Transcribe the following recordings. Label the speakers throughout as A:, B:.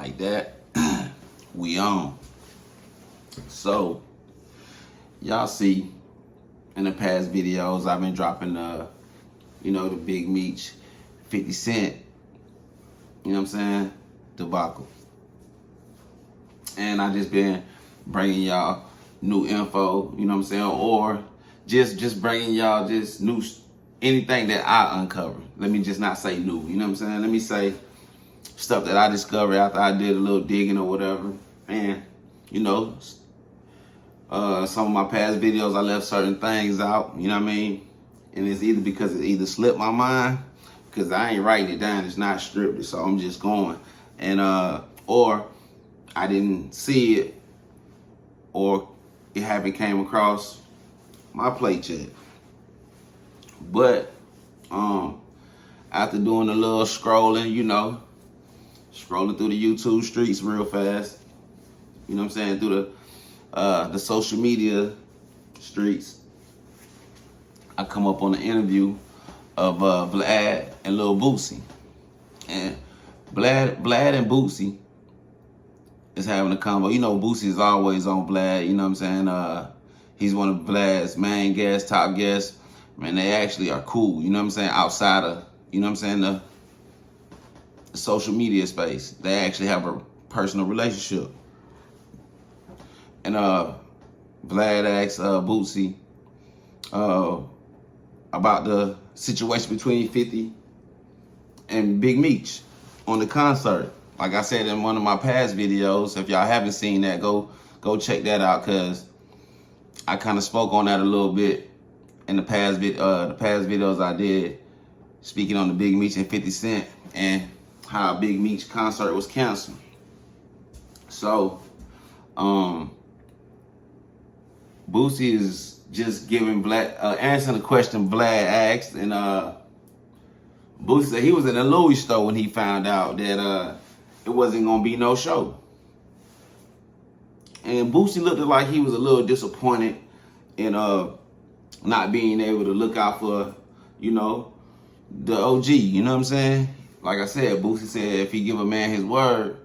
A: like that. We on. So y'all see in the past videos I've been dropping the big Meech 50 Cent, you know what I'm saying, debacle. And I just been bringing y'all new info, you know what I'm saying, or just bringing y'all just new, anything that I uncover. Let me just not say new, you know what I'm saying? Let me say stuff that I discovered after I did a little digging or whatever. And, some of my past videos, I left certain things out, you know what I mean? And it's either because it either slipped my mind, because I ain't writing it down, it's not scripted, so I'm just going. And, or I didn't see it, or it haven't came across my plate yet. But, after doing a little scrolling, scrolling through the YouTube streets real fast, you know what I'm saying, through the social media streets, I come up on an interview of Vlad and Lil Boosie. And Vlad and Boosie is having a combo. You know, Boosie is always on Vlad, you know what I'm saying? He's one of Vlad's main guests, top guests. Man, they actually are cool, you know what I'm saying, outside of, you know what I'm saying, the social media space. They actually have a personal relationship. And Vlad asked Boosie about the situation between 50 and Big Meech on the concert. Like I said in one of my past videos, if y'all haven't seen that, go check that out, because I kind of spoke on that a little bit in the past videos I did, speaking on the Big Meech and 50 Cent and how Big Meech concert was canceled. So, Boosie is just giving answering the question Vlad asked, and Boosie said he was in a Louis store when he found out that it wasn't gonna be no show. And Boosie looked like he was a little disappointed in not being able to look out for, the OG, you know what I'm saying? Like I said, Boosie said if he give a man his word,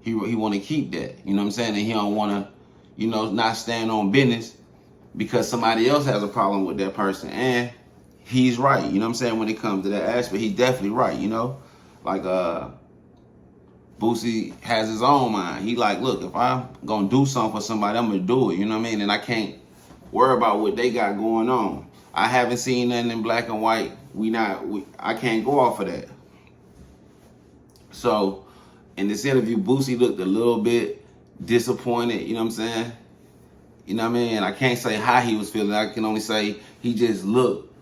A: he want to keep that, you know what I'm saying? And he don't want to, not stand on business because somebody else has a problem with that person. And he's right, you know what I'm saying, when it comes to that aspect. He's definitely right, Like, Boosie has his own mind. He like, look, if I'm going to do something for somebody, I'm going to do it, you know what I mean? And I can't worry about what they got going on. I haven't seen nothing in black and white. I can't go off of that. So, in this interview, Boosie looked a little bit disappointed, you know what I'm saying? You know what I mean? I can't say how he was feeling. I can only say he just looked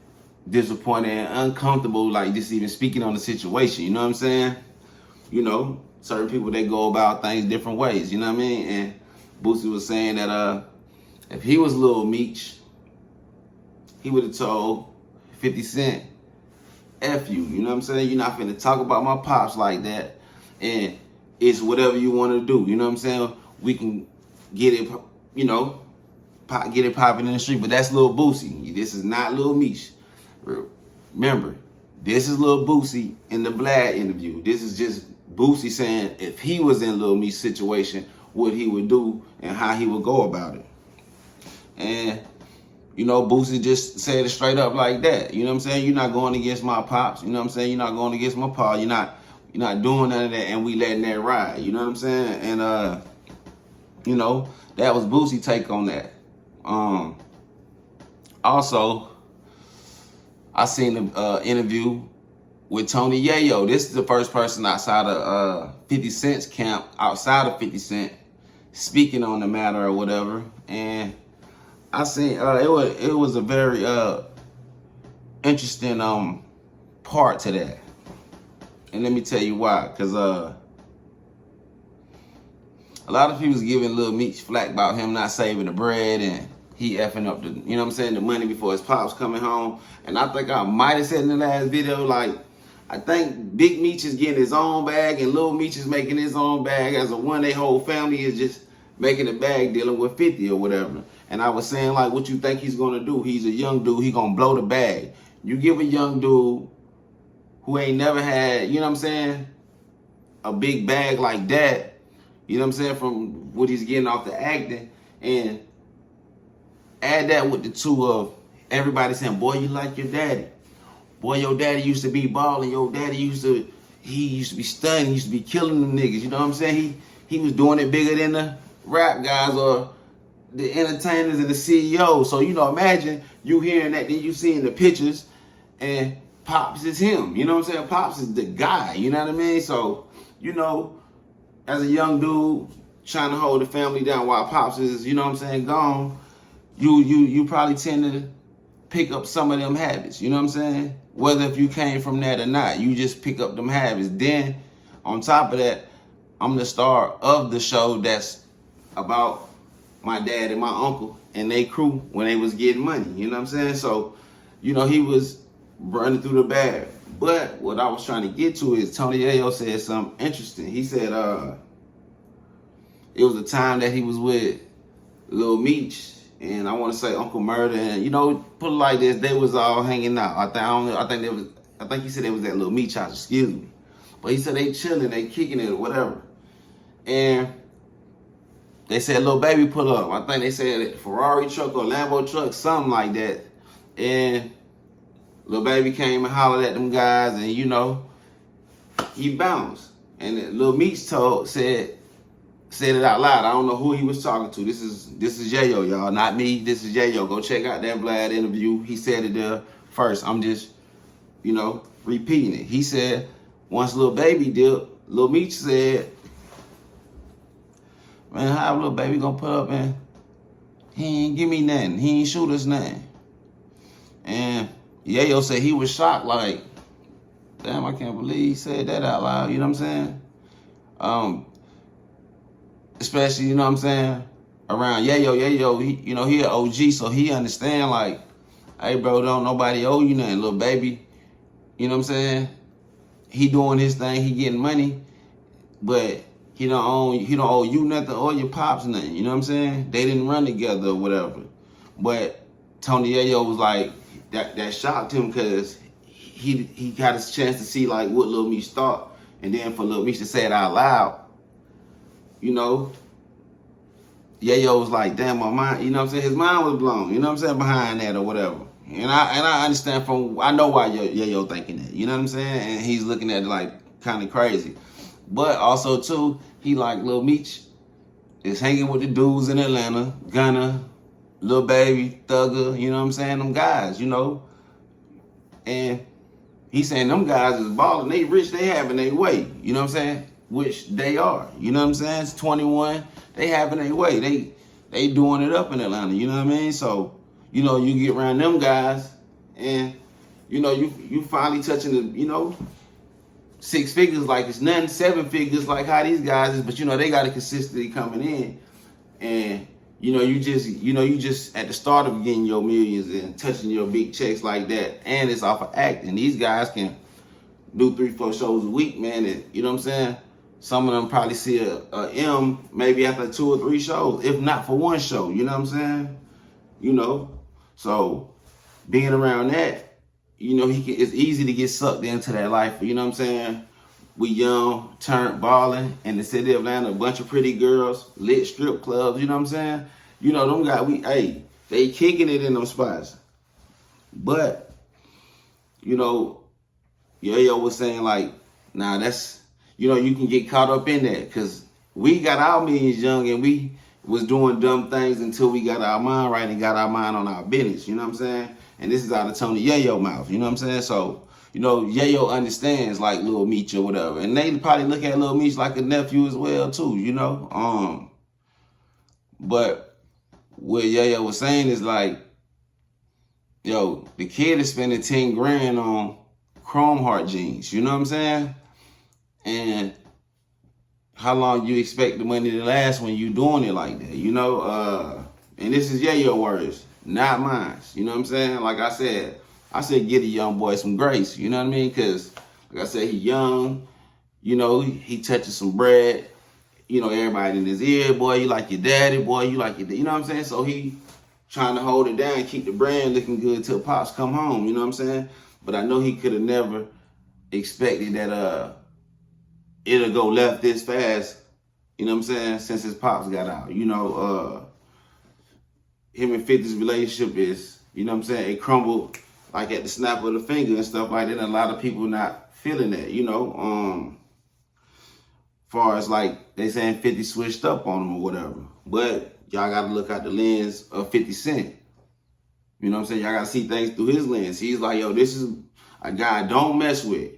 A: disappointed and uncomfortable, like just even speaking on the situation, you know what I'm saying? Certain people, they go about things different ways, you know what I mean? And Boosie was saying that if he was Lil Meech, he would have told 50 Cent, F you, you know what I'm saying? You're not finna talk about my pops like that, and it's whatever you want to do, you know what I'm saying? We can get it, get it popping in the street, but that's Lil Boosie. This is not Lil Meech. Remember, this is Lil Boosie in the Vlad interview. This is just Boosie saying if he was in Lil Meech's situation, what he would do and how he would go about it. And, Boosie just said it straight up like that. You know what I'm saying? You're not going against my pops. You know what I'm saying? You're not going against my pa. You're not doing none of that, and we letting that ride. You know what I'm saying? And, that was Boosie take on that. Also, I seen the interview with Tony Yayo. This is the first person outside of 50 Cent's camp, outside of 50 Cent, speaking on the matter or whatever. And I seen it was a very interesting part to that. And let me tell you why. Because a lot of people's giving Lil Meech flack about him not saving the bread and he effing up the money before his pops coming home. And I think I might have said in the last video, like, I think Big Meech is getting his own bag and Lil Meech is making his own bag as a one. They whole family is just making a bag dealing with 50 or whatever. And I was saying, like, what you think he's going to do? He's a young dude. He going to blow the bag. You give a young dude who ain't never had, you know what I'm saying, a big bag like that, you know what I'm saying, from what he's getting off the acting, and add that with the two of everybody saying, boy, you like your daddy. Boy, your daddy used to be balling. Your daddy used to be stunning. He used to be killing them niggas. You know what I'm saying? He was doing it bigger than the rap guys or the entertainers and the CEOs. So, you know, imagine you hearing that, then you seeing the pictures, and Pops is him. You know what I'm saying? Pops is the guy. You know what I mean? So, you know, as a young dude trying to hold the family down while Pops is, you know what I'm saying, gone, you probably tend to pick up some of them habits. You know what I'm saying? Whether if you came from that or not, you just pick up them habits. Then, on top of that, I'm the star of the show that's about my dad and my uncle and they crew when they was getting money. You know what I'm saying? So, you know, he was running through the bag. But what I was trying to get to is Tony Yayo said something interesting. He said it was a time that he was with Lil Meech, and I want to say Uncle Murder, and, you know, put it like this, they was all hanging out. I think he said they was at Lil Meech house, excuse me. But he said they chilling, they kicking it or whatever. And they said Lil Baby pull up. I think they said a Ferrari truck or Lambo truck, something like that. And Lil Baby came and hollered at them guys, and, you know, he bounced. And Lil Meech said it out loud. I don't know who he was talking to. This is Yayo, y'all, not me. This is Yayo. Go check out that Vlad interview. He said it there first. I'm just, you know, repeating it. He said once Lil Baby did, Lil Meech said, man, how Lil Baby gonna put up and he ain't give me nothing. He ain't shoot us nothing. And Yayo said he was shocked, like, damn, I can't believe he said that out loud. You know what I'm saying? Especially, you know what I'm saying, around Yayo, he, you know, he an OG, so he understand, like, hey, bro, don't nobody owe you nothing, Lil Baby. You know what I'm saying? He doing his thing, he getting money, but he don't owe you nothing or your pops nothing. You know what I'm saying? They didn't run together or whatever. But Tony Yayo was like, that shocked him, because he got his chance to see, like, what Lil Meech thought, and then for Lil Meech to say it out loud, you know, Yayo was like, damn, my mind, you know what I'm saying? His mind was blown, you know what I'm saying, behind that or whatever. And I understand I know why Yayo thinking that, you know what I'm saying? And he's looking at it like kind of crazy. But also, too, he like Lil Meech is hanging with the dudes in Atlanta, Gunna, Lil Baby, Thugger, you know what I'm saying? Them guys, you know. And he's saying them guys is balling, they rich, they having their way, you know what I'm saying? Which they are, you know what I'm saying? It's 21, they having their way. They doing it up in Atlanta, you know what I mean? So, you know, you get around them guys and, you know, you finally touching the, you know, 6 figures like it's nothing, 7 figures like how these guys is, but, you know, they got it consistently coming in. And, you know, you just at the start of getting your millions and touching your big checks like that, and it's off of acting. These guys can do 3-4 shows a week, man, and, you know what I'm saying? Some of them probably see a M maybe after 2 or 3 shows, if not for 1 show, you know what I'm saying? You know, so being around that, you know, it's easy to get sucked into that life, you know what I'm saying? We young, turned balling in the city of Atlanta, a bunch of pretty girls, lit strip clubs, you know what I'm saying? You know, them guys, they kicking it in them spots. But, you know, Yayo was saying, like, nah, that's, you know, you can get caught up in that, because we got our millions young and we was doing dumb things until we got our mind right and got our mind on our business, you know what I'm saying? And this is out of Tony Yayo mouth, you know what I'm saying? So, you know, Yayo understands, like, Lil Meech or whatever. And they probably look at Lil Meech like a nephew as well, too, you know? But what Yayo was saying is, like, yo, the kid is spending 10 grand on Chrome Heart jeans, you know what I'm saying? And how long you expect the money to last when you doing it like that, you know? And this is Yayo words, not mine, you know what I'm saying? Like I said get a young boy some grace, you know what I mean? Because, like I said, he young, you know, he touches some bread, you know, everybody in his ear, boy, you like your daddy, boy, you like your daddy, you know what I'm saying? So he trying to hold it down, keep the brand looking good till Pops come home, you know what I'm saying? But I know he could have never expected that, it'll go left this fast, you know what I'm saying, since his pops got out. You know, him and 50's relationship is, you know what I'm saying, it crumbled like at the snap of the finger and stuff like that. And a lot of people not feeling that, you know. Far as like they saying 50 switched up on him or whatever. But y'all gotta look at the lens of 50 Cent. You know what I'm saying? Y'all gotta see things through his lens. He's like, yo, this is a guy I don't mess with.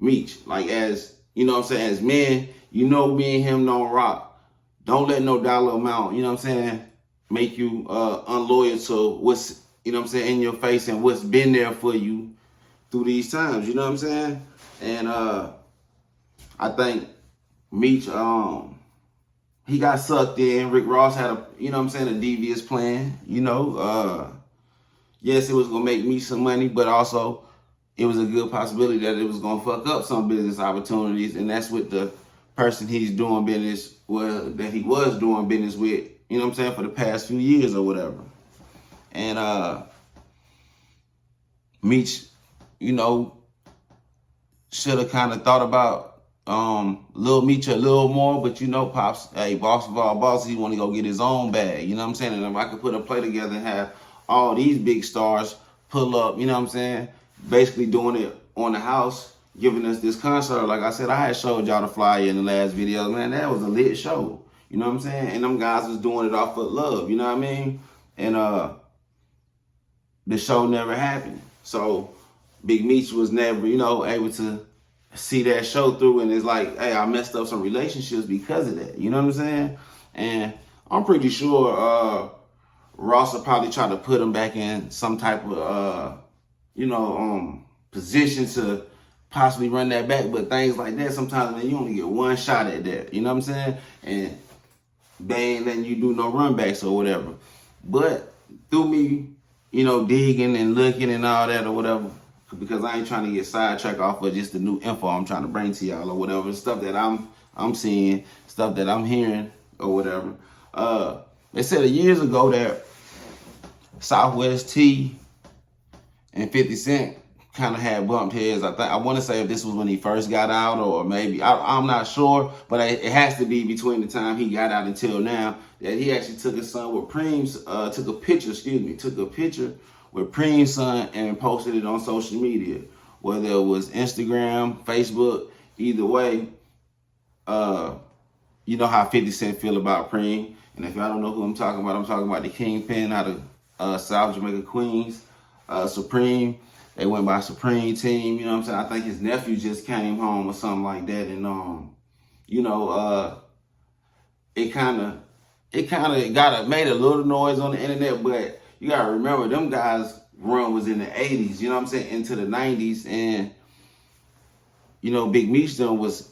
A: Meech. Like, as, you know what I'm saying, as men, you know, me and him don't rock. Don't let no dollar amount, you know what I'm saying, make you unloyal to what's, you know what I'm saying, in your face and what's been there for you through these times, you know what I'm saying? And I think Meech, he got sucked in. Rick Ross had a, you know what I'm saying, a devious plan, you know. Yes, it was gonna make me some money, but also it was a good possibility that it was gonna fuck up some business opportunities, and that's with the person he's doing business, well, that he was doing business with, you know what I'm saying, for the past few years or whatever. And Meech, you know, should have kind of thought about Lil Meech a little more, but you know, Pops, hey, boss of all bosses, he want to go get his own bag, you know what I'm saying? And if I could put a play together and have all these big stars pull up, you know what I'm saying, basically doing it on the house, giving us this concert. Like I said, I had showed y'all the flyer in the last video, man, that was a lit show, you know what I'm saying? And them guys was doing it off of love, you know what I mean? And the show never happened. So Big Meech was never, you know, able to see that show through, and it's like, hey, I messed up some relationships because of that. You know what I'm saying? And I'm pretty sure Ross will probably try to put him back in some type of, you know, position to possibly run that back. But things like that, sometimes, man, you only get one shot at that. You know what I'm saying? And they ain't letting you do no run backs or whatever. But through me, you know, digging and looking and all that or whatever, because I ain't trying to get sidetracked off of just the new info I'm trying to bring to y'all or whatever, stuff that I'm seeing, stuff that I'm hearing or whatever. They said years ago that Southwest T and 50 Cent kind of had bumped heads. I want to say if this was when he first got out, or maybe I'm not sure, but it has to be between the time he got out until now, that he actually took his son with Preem's, took a picture with Preem's son and posted it on social media, whether it was Instagram, Facebook, either way. You know how 50 Cent feel about Preem. And if y'all don't know who I'm talking about the Kingpin out of South Jamaica, Queens, Supreme. They went by Supreme Team, you know what I'm saying? I think his nephew just came home or something like that. And, you know, it kind of made a little noise on the internet, but you got to remember, them guys' run was in the 80s, you know what I'm saying, into the 90s. And, you know, Big Meech done was,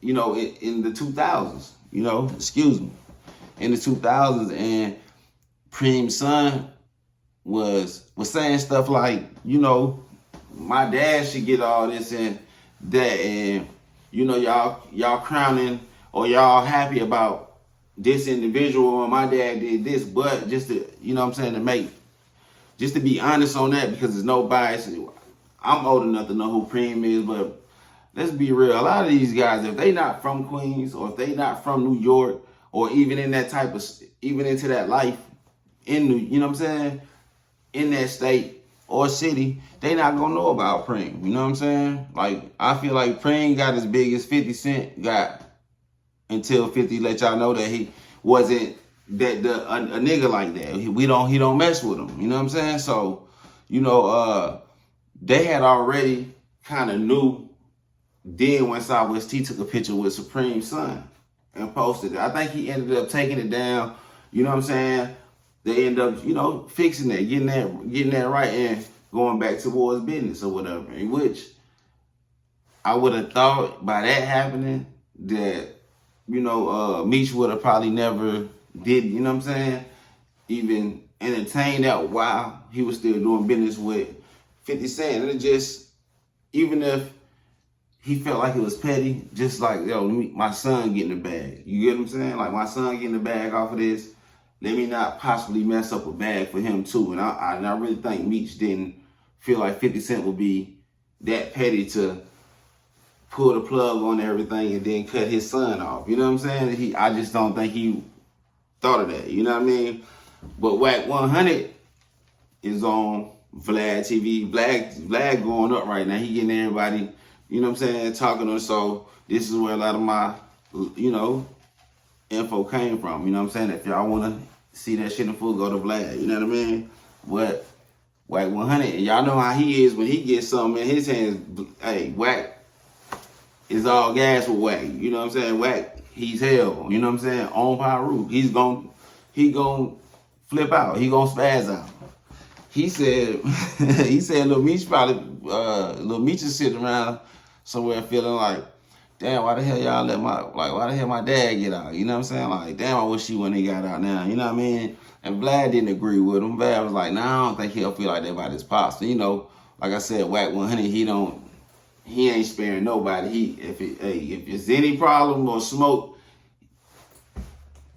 A: you know, in the 2000s, you know, in the 2000s. And Preem's son was saying stuff like, you know, my dad should get all this and that, and you know, y'all crowning or y'all happy about this individual, and my dad did this. But just to, you know what I'm saying, just to be honest on that, because there's no bias. I'm old enough to know who Preem is, but let's be real, a lot of these guys, if they not from Queens, or if they not from New York, or even in that type of, even into that life in New, you know what I'm saying, in that state or city, they not gonna know about Preem. You know what I'm saying? Like, I feel like Preem got as big as 50 Cent got until 50 let y'all know that he wasn't that a nigga like that. He don't mess with him. You know what I'm saying? So, you know, they had already kind of knew then when Southwest T took a picture with Supreme's son and posted it. I think he ended up taking it down. You know what I'm saying? They end up, you know, fixing that, getting that right, and going back towards business or whatever. In which I would have thought by that happening that, you know, Meech would have probably never did, you know what I'm saying, even entertain that while he was still doing business with 50 Cent. And it just, even if he felt like it was petty, just like, yo, my son getting the bag. You get what I'm saying? Like, my son getting the bag off of this, let me not possibly mess up a bag for him too. And I really think Meech didn't feel like 50 Cent would be that petty to pull the plug on everything and then cut his son off. You know what I'm saying? I just don't think he thought of that. You know what I mean? But Whack 100 is on Vlad TV. Vlad going up right now. He getting everybody, you know what I'm saying, talking to him. So this is where a lot of my, you know, info came from. You know what I'm saying? If y'all want to see that shit in full, go to Vlad. You know what I mean? But Whack 100, and y'all know how he is when he gets something in his hands. Hey, Whack is all gas with Whack. You know what I'm saying? Whack, he's hell. You know what I'm saying? On Pyru. He gon' flip out. He gon' spaz out. He said, Lil Meech probably, Lil Meech is sitting around somewhere feeling like, damn, why the hell y'all why the hell my dad get out? You know what I'm saying? Like, damn, I wish he wouldn't have got out now. You know what I mean? And Vlad didn't agree with him. Vlad was like, nah, I don't think he'll feel like that about his pops. So, you know, like I said, Whack 100, he ain't sparing nobody. If it's any problem or smoke,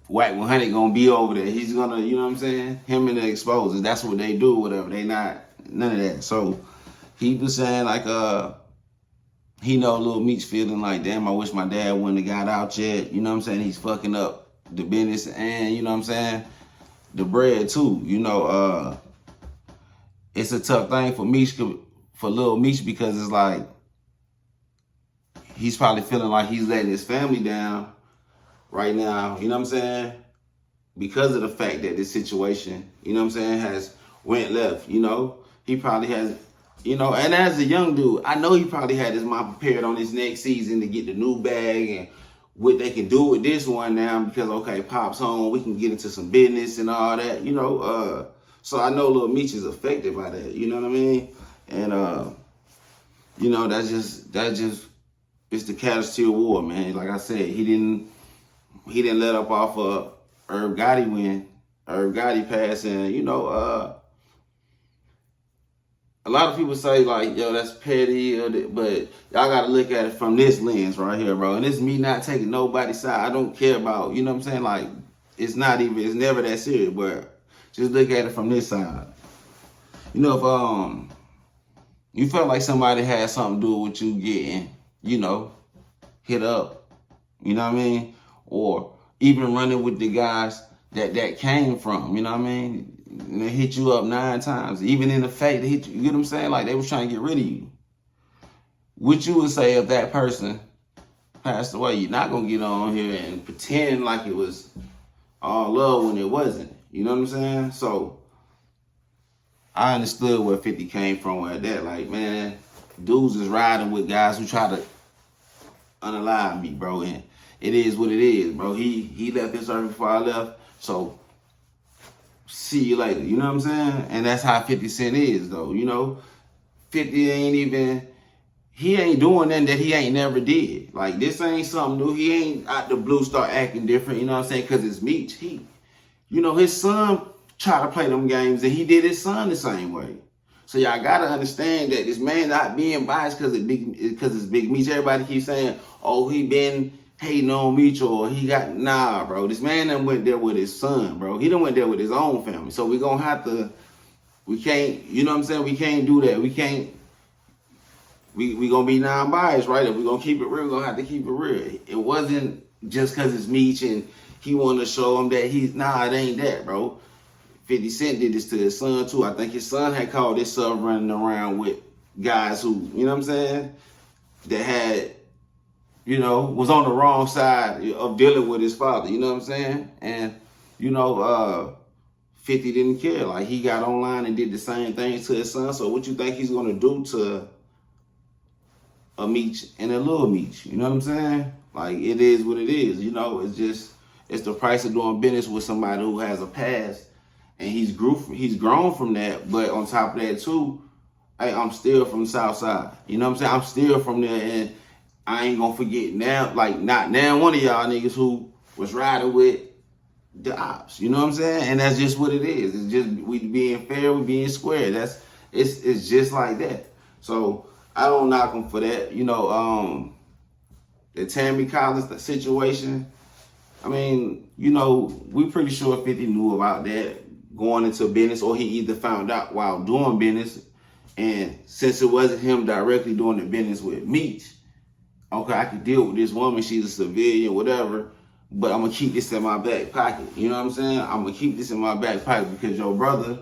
A: Whack 100 gonna be over there. He's gonna, you know what I'm saying? Him and the exposers, that's what they do, whatever. They not, none of that. So he was saying like, he know Lil Meech feeling like, damn, I wish my dad wouldn't have got out yet. You know what I'm saying? He's fucking up the business and, you know what I'm saying, the bread too. You know, it's a tough thing for Lil Meech because it's like, he's probably feeling like he's letting his family down right now, you know what I'm saying? Because of the fact that this situation, you know what I'm saying, has went left, you know? He probably has, you know, and as a young dude, I know he probably had his mind prepared on his next season to get the new bag and what they can do with this one now because, okay, Pop's home, we can get into some business and all that, you know? So I know Lil Meech is affected by that, you know what I mean? And, you know, that's just, it's the casualty of war, man. Like I said, he didn't let up off of Herb Gotti win. Herb Gotti pass, and you know, a lot of people say like, yo, that's petty, but y'all gotta look at it from this lens right here, bro. And this is me not taking nobody's side. I don't care about, you know what I'm saying? Like, it's never that serious, but just look at it from this side. You know, if you felt like somebody had something to do with you getting, you know, hit up, you know what I mean? Or even running with the guys that came from, you know what I mean? And they hit you up 9 times, even in the fact they hit you, you get what I'm saying? Like they was trying to get rid of you. What you would say if that person passed away? You're not gonna get on here and pretend like it was all love when it wasn't. You know what I'm saying? So I understood where 50 came from with that. Like, man, dudes is riding with guys who try to unalive me, bro. And it is what it is, bro. He left this earth before I left. So see you later. You know what I'm saying? And that's how 50 Cent is, though. You know, 50 he ain't doing nothing that he ain't never did. Like, this ain't something new. He ain't out the blue start acting different, you know what I'm saying? Because it's Meech. You know, his son tried to play them games, and he did his son the same way. So y'all gotta understand that this man not being biased because it's Big Meech. Everybody keeps saying, oh, he been hating on Meech or he got, nah, bro. This man done went there with his son, bro. He done went there with his own family. So we gonna have to, we can't, you know what I'm saying? We can't do that. We can't, we gonna be non-biased, right? If we gonna keep it real, we gonna have to keep it real. It wasn't just because it's Meech and he wanted to show him that it ain't that, bro. 50 Cent did this to his son too. I think his son had called this son running around with guys who, you know what I'm saying, that had, you know, was on the wrong side of dealing with his father, you know what I'm saying? And, you know, 50 didn't care. Like, he got online and did the same things to his son. So what you think he's gonna do to a Meech and a Lil Meech? You know what I'm saying? Like, it is what it is, you know? It's the price of doing business with somebody who has a past. And he's grown from that, but on top of that too, hey, I'm still from the South Side. You know what I'm saying? I'm still from there, and I ain't gonna forget now, like not now one of y'all niggas who was riding with the opps. You know what I'm saying? And that's just what it is. It's just we being fair, we being square. It's just like that. So I don't knock him for that. You know, the Tammy Collins situation. I mean, you know, we pretty sure 50 knew about that going into business, or he either found out while doing business, and since it wasn't him directly doing the business with Meech, okay, I can deal with this woman, she's a civilian, whatever, but I'm gonna keep this in my back pocket. You know what I'm saying? I'm gonna keep this in my back pocket because your brother,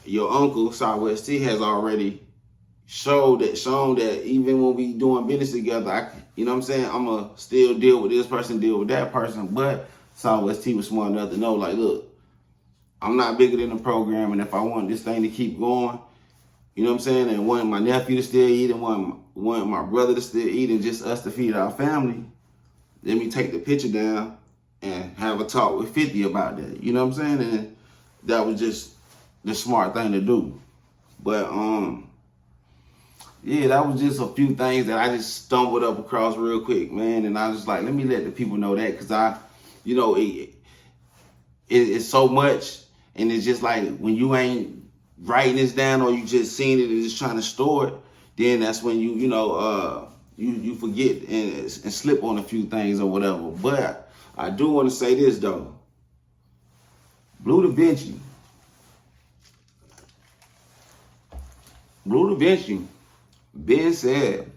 A: your uncle, Southwest T, has already shown that even when we doing business together, you know what I'm saying, I'm gonna still deal with this person, deal with that person. But Southwest T was smart enough to know, like, look, I'm not bigger than the program, and if I want this thing to keep going, you know what I'm saying, and want my nephew to still eat, and want my brother to still eat, and just us to feed our family, let me take the picture down and have a talk with 50 about that. You know what I'm saying? And that was just the smart thing to do. But yeah, that was just a few things that I just stumbled up across real quick, man. And I was like, let me let the people know that, because you know, it's so much, and it's just like when you ain't writing this down or you just seeing it and just trying to store it, then that's when you forget and slip on a few things or whatever. But I do want to say this though, Blue Da Vinci Ben said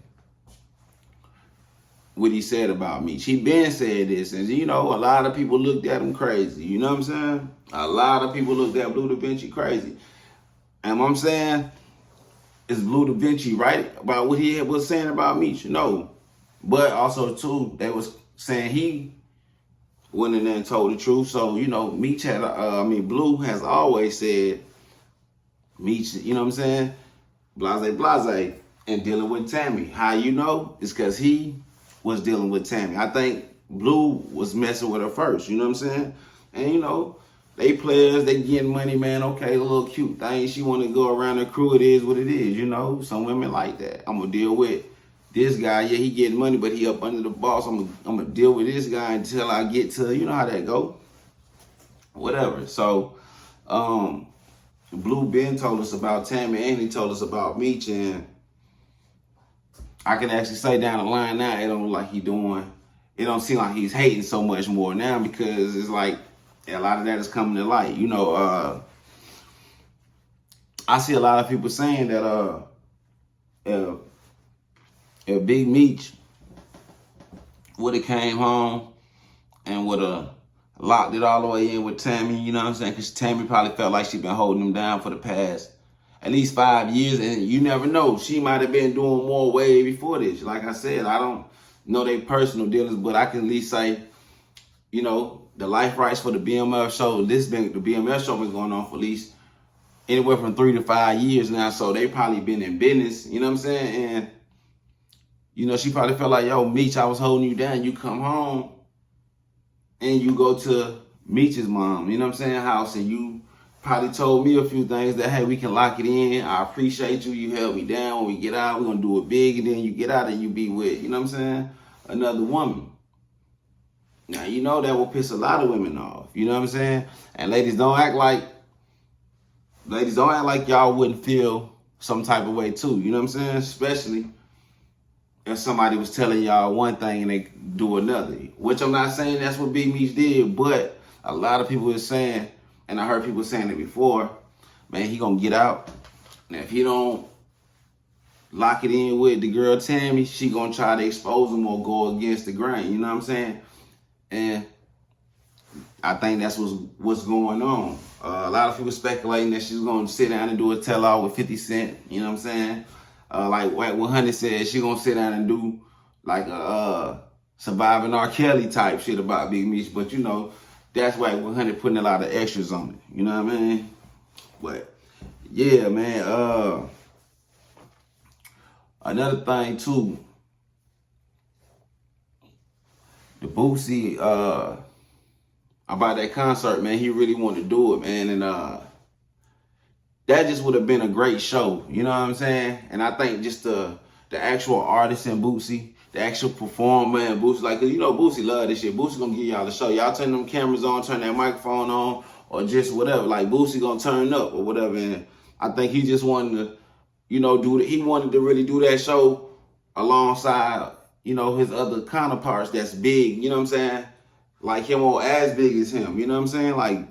A: what he said about Meech. He been said this, and you know, a lot of people looked at him crazy. You know what I'm saying? A lot of people looked at Blue Da Vinci crazy. And what I'm saying, is Blue Da Vinci right about what he was saying about Meech? No. But also too, they was saying he went in there and told the truth. So, you know, Meech had Blue has always said Meech, you know what I'm saying? Blase, and dealing with Tammy. How you know? It's because he was dealing with Tammy. I think Blue was messing with her first, you know what I'm saying? And you know, they players, they getting money, man. Okay, a little cute thing. She want to go around the crew. It is what it is, you know? Some women like that. I'm going to deal with this guy. Yeah, he getting money, but he up under the boss. I'm going to deal with this guy until I get to, you know how that go? Whatever. So, Blue Ben told us about Tammy, and he told us about Meech, and I can actually say down the line now, it don't seem like he's hating so much more now, because it's like a lot of that is coming to light. You know, I see a lot of people saying that if Big Meech would have came home and would have locked it all the way in with Tammy, you know what I'm saying? Because Tammy probably felt like she'd been holding him down for the past at least 5 years, and you never know. She might have been doing more way before this. Like I said, I don't know their personal dealings, but I can at least say, you know, the life rights for the BMF show, the BMF show been going on for at least anywhere from 3 to 5 years now, so they probably been in business, you know what I'm saying? And, you know, she probably felt like, yo, Meech, I was holding you down. You come home and you go to Meech's mom, you know what I'm saying, house, and you probably told me a few things that, hey, we can lock it in. I appreciate you. You held me down. When we get out, we're going to do it big, and then you get out and you be with, you know what I'm saying, another woman. Now, you know that will piss a lot of women off, you know what I'm saying? And ladies, don't act like y'all wouldn't feel some type of way too, you know what I'm saying? Especially if somebody was telling y'all one thing and they do another. Which I'm not saying that's what Big Meech did, but a lot of people are saying, and I heard people saying it before, man, he gonna get out. Now, if he don't lock it in with the girl Tammy, she gonna try to expose him or go against the grain, you know what I'm saying? And I think that's what's going on. A lot of people speculating that she's gonna sit down and do a tell-all with 50 Cent, you know what I'm saying? Like what Honey said, she gonna sit down and do like a surviving R. Kelly type shit about Big Meech, but you know, that's why Honey putting a lot of extras on it, you know what I mean? But yeah, man, another thing too, the Boosie, about that concert, man, he really wanted to do it, man, and that just would have been a great show, you know what I'm saying? And I think just the actual artist in Boosie, the actual performer in Boosie, like, you know, Boosie love this shit. Boosie gonna give y'all the show. Y'all turn them cameras on, turn that microphone on, or just whatever. Like, Boosie gonna turn up or whatever. And I think he just wanted to, you know, he wanted to really do that show alongside, you know, his other counterparts that's big, you know what I'm saying? Like him or as big as him, you know what I'm saying? Like,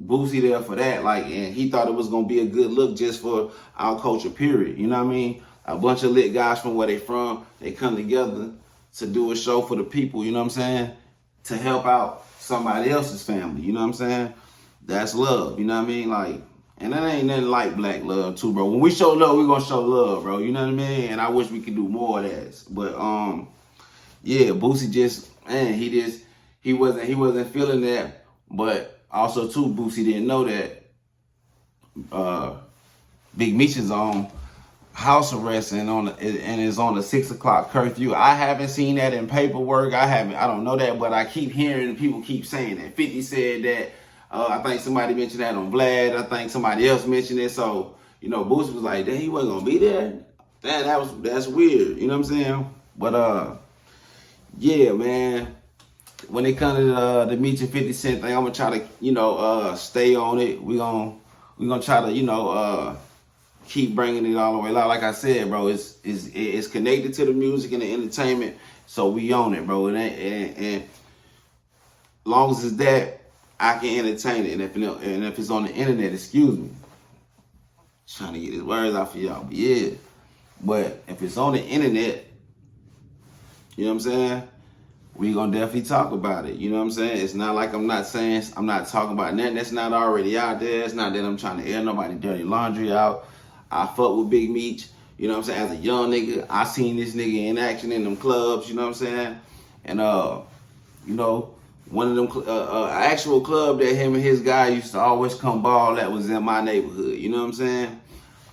A: Boosie there for that, like, and he thought it was gonna be a good look just for our culture, period. You know what I mean? A bunch of lit guys from where they from, they come together to do a show for the people, you know what I'm saying? To help out somebody else's family, you know what I'm saying? That's love, you know what I mean? Like, and that ain't nothing like black love too, bro. When we show love, we gonna show love, bro. You know what I mean? And I wish we could do more of that. But yeah, Boosie just, man, he wasn't feeling that. But also too, Boosie didn't know that Big Meech is on house arrest and is on the 6 o'clock curfew. I haven't seen that in paperwork. I don't know that, but I keep hearing people keep saying that. 50 said that. I think somebody mentioned that on Vlad. I think somebody else mentioned it. So, you know, Boosie was like, dang, he wasn't gonna be there. That's weird. You know what I'm saying? But yeah, man. When it comes to the Meech and 50 Cent thing, I'm gonna try to, you know, stay on it. We gonna try to, you know, keep bringing it all the way out. Like I said, bro, it's connected to the music and the entertainment, so we own it, bro. And long as it's that, I can entertain it. And if it's on the internet, excuse me, trying to get his words out for y'all, but yeah. But if it's on the internet, you know what I'm saying, we gonna definitely talk about it. You know what I'm saying? It's not like I'm not talking about nothing that's not already out there. It's not that I'm trying to air nobody dirty laundry out. I fuck with Big Meech. You know what I'm saying? As a young nigga, I seen this nigga in action in them clubs. You know what I'm saying? And you know, one of them actual club that him and his guy used to always come ball that was in my neighborhood. You know what I'm saying?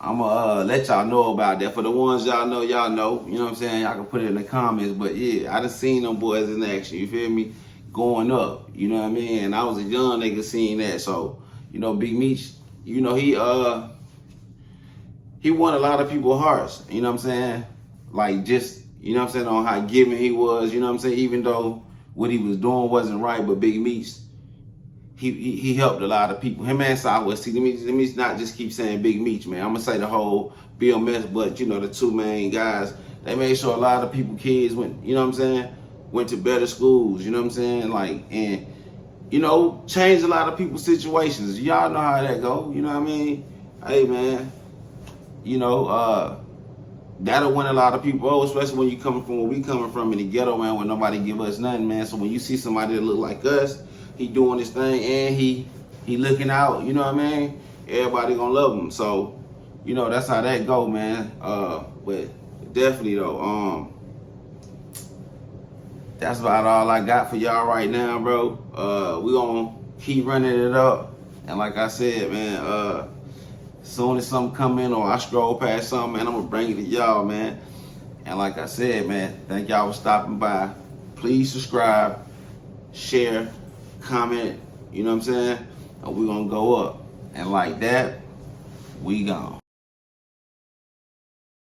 A: I'ma let y'all know about that. For the ones y'all know, y'all know. You know what I'm saying? Y'all can put it in the comments. But yeah, I done seen them boys in action. You feel me? Going up. You know what I mean? And I was a young nigga seeing that. So, you know, Big Meech, you know, he won a lot of people's hearts. You know what I'm saying? Like, just, you know what I'm saying, on how giving he was. You know what I'm saying? Even though what he was doing wasn't right, but Big Meech, he helped a lot of people. Him and Southwest. See, let me not just keep saying Big Meech, man. I'm gonna say the whole BMS, but you know, the two main guys, they made sure a lot of people, kids went, you know what I'm saying, went to better schools, you know what I'm saying? Like, and, you know, changed a lot of people's situations. Y'all know how that go, you know what I mean? Hey, man, you know, that'll win a lot of people over, especially when you coming from where we coming from in the ghetto, man, where nobody give us nothing, man. So when you see somebody that look like us, he doing his thing and he looking out, you know what I mean? Everybody gonna love him. So, you know, that's how that go, man. But definitely though, that's about all I got for y'all right now, bro. We gonna keep running it up. And like I said, man, as soon as something come in or I scroll past something, man, I'm gonna bring it to y'all, man. And like I said, man, thank y'all for stopping by. Please subscribe, share, comment, you know what I'm saying? And we're gonna go up. And like that, we gone.